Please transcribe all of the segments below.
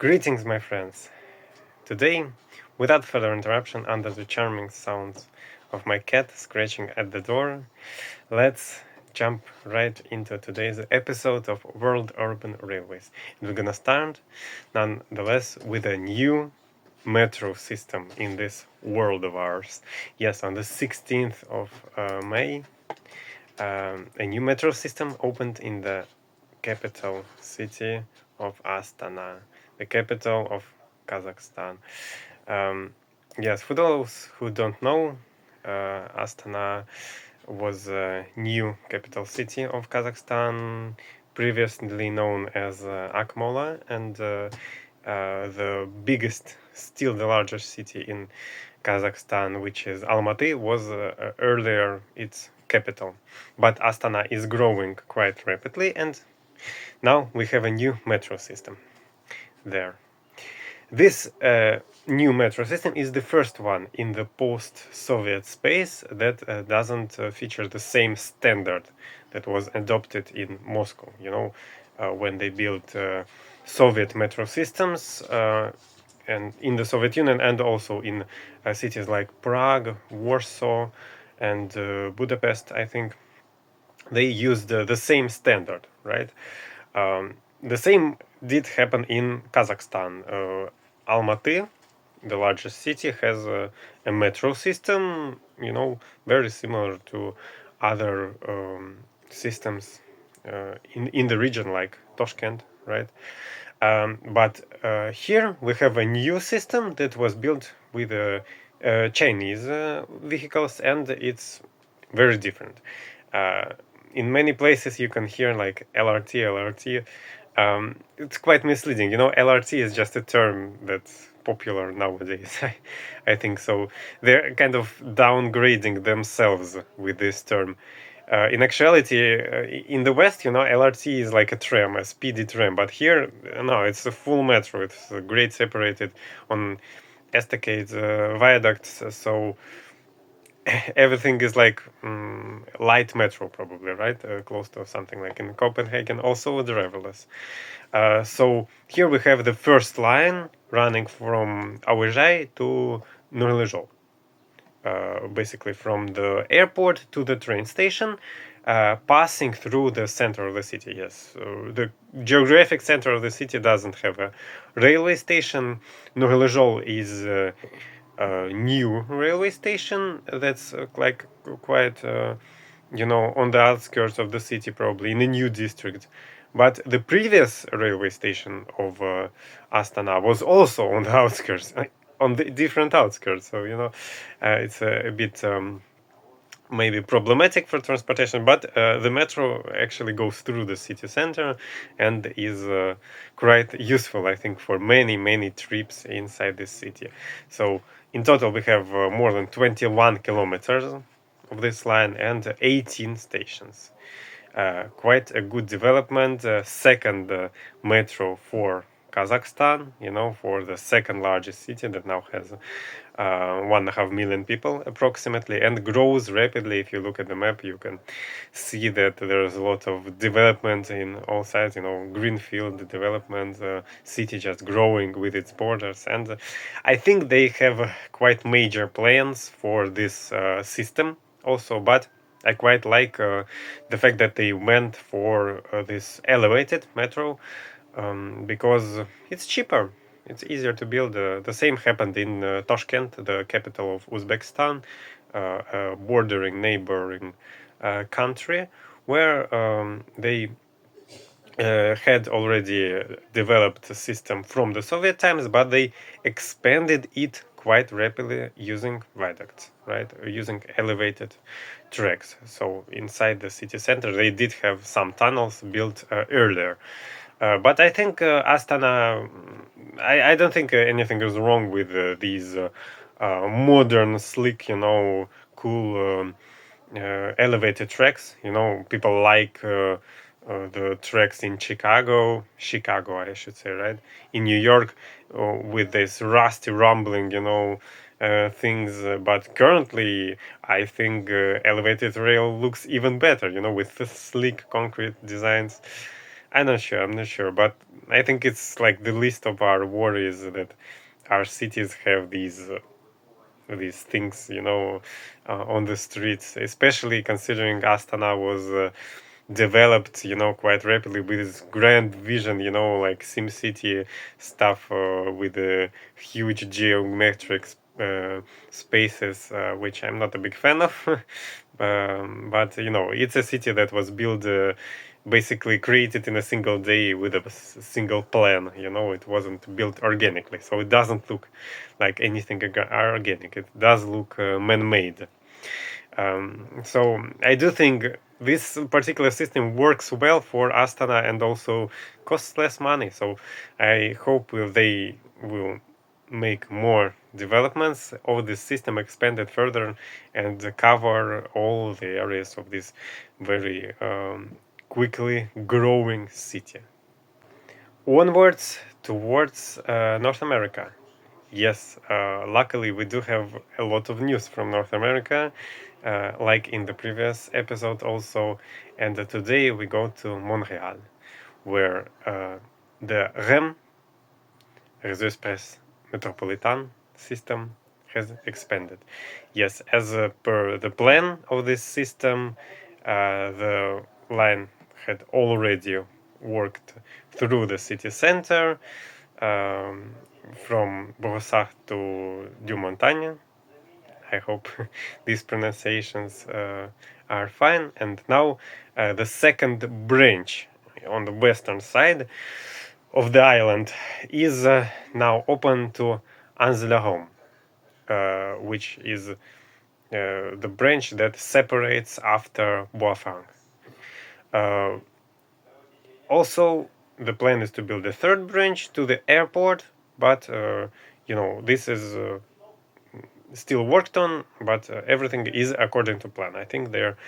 Greetings, my friends. Today, without further interruption, under the charming sounds of my cat scratching at the door, let's jump right into today's episode of World Urban Railways. And we're gonna start, nonetheless, with a new metro system in this world of ours. Yes, on the 16th of May, a new metro system opened in the capital city of Astana, the capital of Kazakhstan. Yes, for those who don't know, Astana was a new capital city of Kazakhstan, previously known as Akmola, and the biggest, still the largest city in Kazakhstan, which is Almaty, was earlier its capital. But Astana is growing quite rapidly, and now we have a new metro system there. This new metro system is the first one in the post-Soviet space that doesn't feature the same standard that was adopted in Moscow. When they built Soviet metro systems and in the Soviet Union and also in cities like Prague, Warsaw, and Budapest, I think they used the same standard, right? The same did happen in Kazakhstan. Almaty, the largest city, has a metro system, very similar to other systems in the region, like Toshkent, right? But here we have a new system that was built with Chinese vehicles, and it's very different. In many places you can hear like LRT. It's quite misleading. LRT is just a term that's popular nowadays. I think so. They're kind of downgrading themselves with this term. In actuality, in the West, LRT is like a tram, a speedy tram. But here, no, it's a full metro. It's great separated on estacades, viaducts. So everything is like light metro, probably, right? Close to something like in Copenhagen, also driverless. So here we have the first line running from Aujai to Nurlizhou. Basically from the airport to the train station, passing through the center of the city. Yes, so the geographic center of the city doesn't have a railway station. Nurlizhou is a new railway station that's like quite on the outskirts of the city, probably in a new district. But the previous railway station of Astana was also on the outskirts, on the different outskirts. So it's a bit maybe problematic for transportation, but the metro actually goes through the city center and is quite useful, I think, for many trips inside this city. So in total we have more than 21 kilometers of this line and 18 stations. Quite a good development. Second metro for Kazakhstan, for the second largest city that now has 1.5 million people approximately and grows rapidly. If you look at the map, you can see that there's a lot of development in all sides, greenfield development, city just growing with its borders. And I think they have quite major plans for this system also, but I quite like the fact that they went for this elevated metro because it's cheaper. It's easier to build. The same happened in Toshkent, the capital of Uzbekistan, a bordering neighboring country, where they had already developed a system from the Soviet times, but they expanded it quite rapidly using viaducts, right? Using elevated tracks. So inside the city center, they did have some tunnels built earlier. But I think Astana, I don't think anything is wrong with these modern, slick, cool elevated tracks. People like the tracks in Chicago, I should say, right? In New York, with this rusty rumbling, things. But currently, I think elevated rail looks even better, with the sleek concrete designs. I'm not sure. I'm not sure, but I think it's like the least of our worries that our cities have these things, on the streets. Especially considering Astana was developed, quite rapidly with this grand vision, like SimCity stuff with huge geometric spaces, which I'm not a big fan of. But it's a city that was built. Basically created in a single day with a single plan. It wasn't built organically, so it doesn't look like anything organic. It does look man-made. So I do think this particular system works well for Astana and also costs less money. So I hope they will make more developments of this system, expanded further, and cover all the areas of this very quickly growing city. Onwards towards North America. Yes, luckily we do have a lot of news from North America, like in the previous episode also. And today we go to Montreal, where the REM, Réseau Express Metropolitan system, has expanded. Yes, as per the plan of this system, the line had already worked through the city center, um, from Brossard to Du Montagne. I hope these pronunciations are fine. And now the second branch on the western side of the island is now open to Anse-le-Rome, which is the branch that separates after Bois-Franc. Uh, Also, the plan is to build a third branch to the airport, but this is still worked on, but everything is according to plan. I think they're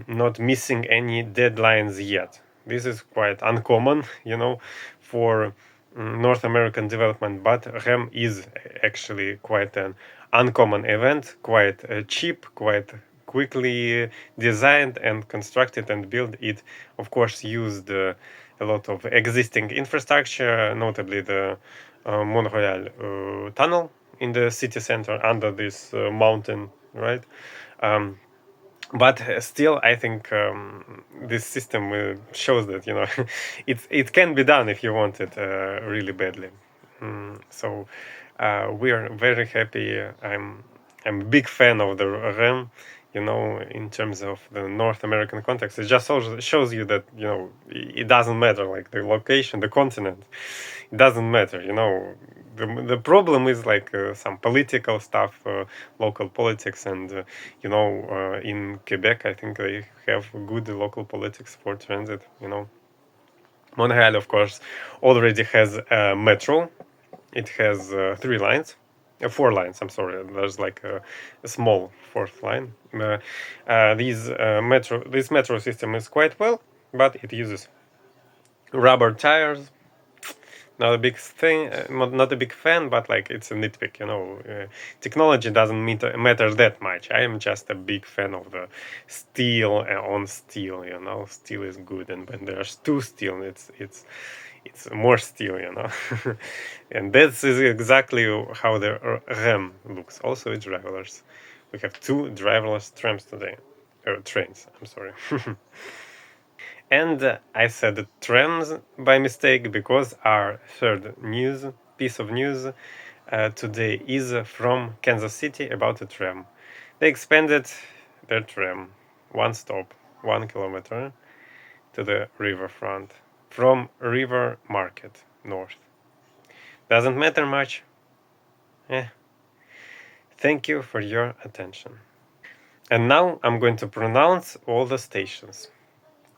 not missing any deadlines yet. This is quite uncommon, for North American development, but REM is actually quite an uncommon event, quite cheap, quite quickly designed and constructed and built. It, of course, used a lot of existing infrastructure, notably the Montreal tunnel in the city center under this mountain, right? But still, I think this system shows that it can be done if you want it really badly. So we are very happy. I'm a big fan of the REM. In terms of the North American context, it just also shows you that it doesn't matter, like the location, the continent, it doesn't matter. The problem is like some political stuff, local politics, and in Quebec, I think they have good local politics for transit. Montreal, of course, already has a metro. It has 3 lines. 4 lines. I'm sorry. There's like a small fourth line. This metro system is quite well, but it uses rubber tires. Not a big thing, not a big fan, but like it's a nitpick. Technology doesn't matter that much. I am just a big fan of the steel on steel. Steel is good, and when there's two steel, it's more steel. And this is exactly how the REM looks. Also, it's driverless. We have 2 driverless trams today, trains. I'm sorry. And I said trams by mistake because our third piece of news today is from Kansas City about a tram. They expanded their tram, 1 stop, 1 kilometer, to the riverfront from River Market north. Doesn't matter much. Thank you for your attention. And now I'm going to pronounce all the stations,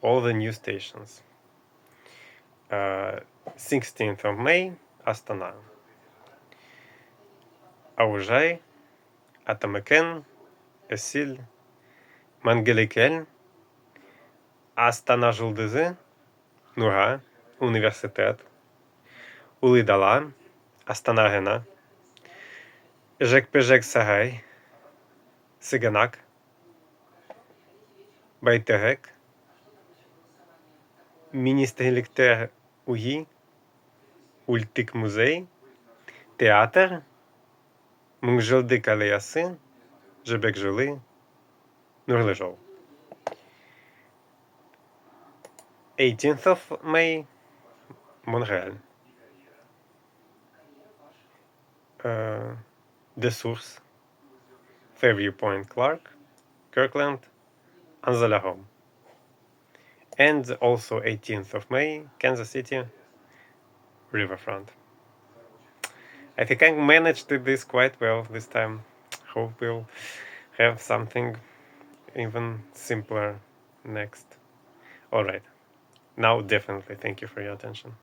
all the new stations. 16th of May, Astana. Aujai, Atamaken, Esil, Mangelikel, Astana Жұлдызы, Нура, Университет, Улидала, Astana Arena, Жекпежек Сарай, Сиганак, Байтерек, Министр УГИ, Ультик музей, театр, Мungжилди Калеясын, Жебек Жили, Нурлежол. 18th of May, Montréal. The Source, Fairview Point Clark, Kirkland, Anzalahome. And also 18th of May, Kansas City, Riverfront. I think I managed this quite well this time. Hope we'll have something even simpler next. Alright, now definitely thank you for your attention.